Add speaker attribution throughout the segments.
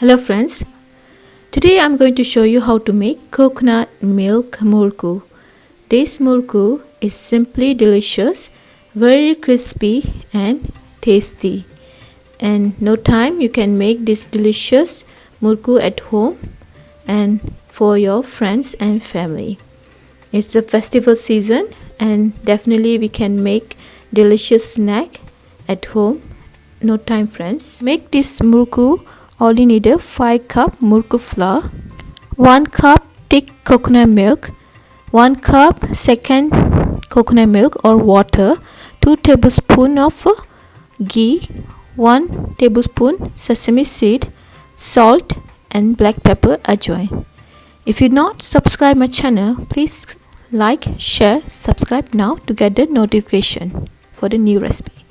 Speaker 1: Hello friends, today I'm going to show you how to make coconut milk murukku. This murukku is simply delicious, very crispy and tasty. And no time you can make this delicious murukku at home and for your friends and family. It's the festival season and definitely we can make delicious snack at home. No time friends. Make this murukku. All you need a 5 cup murukku flour, 1 cup thick coconut milk, 1 cup second coconut milk or water, 2 tablespoons of ghee, 1 tablespoon sesame seed, salt and black pepper ajwain. If you not subscribe my channel, please like, share, subscribe now to get the notification for the new recipe.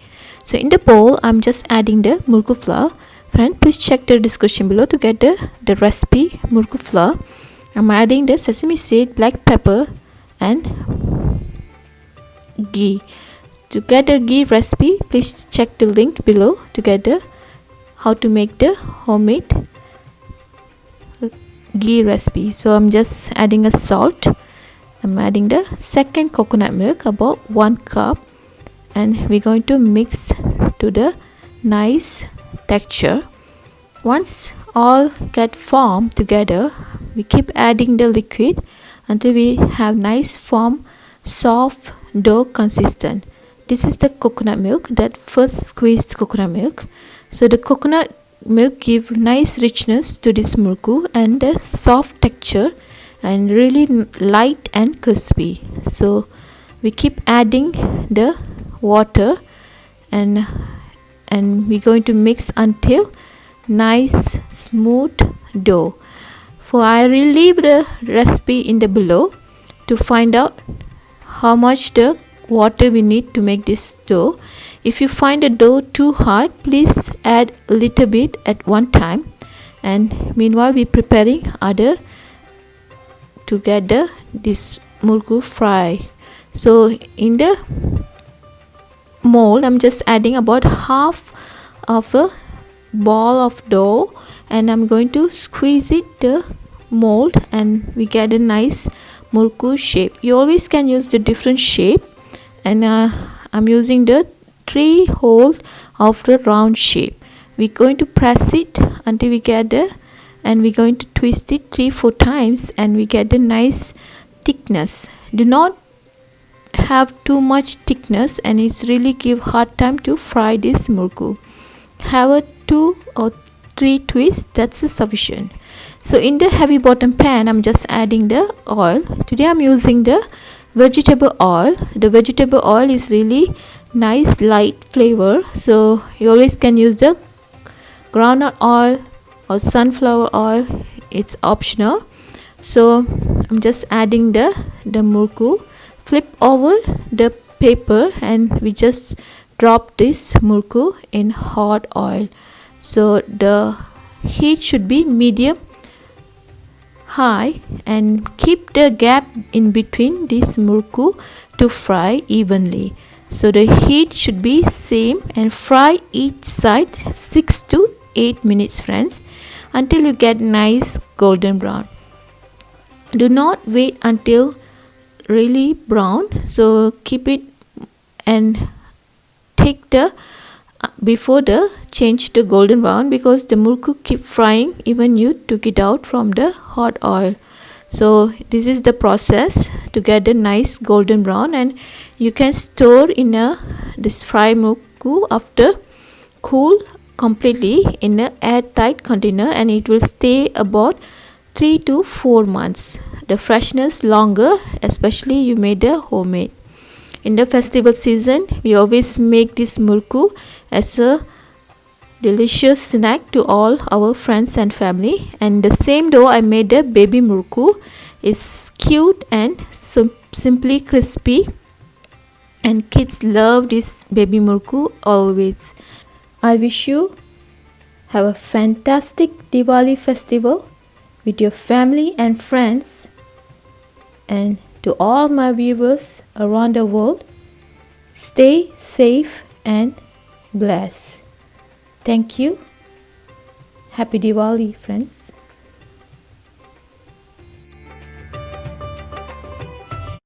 Speaker 1: So in the bowl, I'm just adding the murukku flour. Friend, please check the description below to get the recipe murukku flour. I'm adding the sesame seed, black pepper and ghee. To get the ghee recipe, please check the link below to get how to make the homemade ghee recipe. So I'm just adding a salt. I'm adding the second coconut milk, about 1 cup, and we're going to mix to the nice texture. Once all get formed together, we keep adding the liquid until we have nice firm soft dough consistent. This is the coconut milk, that first squeezed coconut milk. So the coconut milk give nice richness to this murukku and the soft texture and really light and crispy. So we keep adding the water and we're going to mix until nice smooth dough. For I will leave the recipe in the below to find out how much the water we need to make this dough. If you find the dough too hard, please add a little bit at one time, and meanwhile we preparing other to get this murukku fry. So in the mold, I'm just adding about half of a ball of dough and I'm going to squeeze it the mold and we get a nice murukku shape. You always can use the different shape, and I'm using the 3 hole of the round shape. We're going to press it until we get and we're going to twist it 3-4 times and we get a nice thickness. Do not have too much thickness and it's really give hard time to fry this murukku. Have a 2 or 3 twists, that's sufficient. So in the heavy bottom pan, I'm just adding the oil. Today I'm using the vegetable oil. The vegetable oil is really nice light flavor, so you always can use the groundnut oil or sunflower oil, it's optional. So I'm just adding the murukku. Flip over the paper and we just drop this murukku in hot oil. So the heat should be medium high and keep the gap in between this murukku to fry evenly. So the heat should be same and fry each side 6 to 8 minutes friends, until you get nice golden brown. Do not wait until really brown, so keep it and take the before the change to golden brown, because the murukku keep frying even you took it out from the hot oil. So this is the process to get a nice golden brown, and you can store in this fried murukku after cool completely in a airtight container, and it will stay about 3 to 4 months. The freshness longer, especially you made a homemade. In the festival season, we always make this murukku as a delicious snack to all our friends and family. And the same dough I made a baby murukku is cute and simply crispy, and kids love this baby murukku always. I wish you have a fantastic Diwali festival with your family and friends, and to all my viewers around the world, stay safe and blessed. Thank you. Happy Diwali, friends.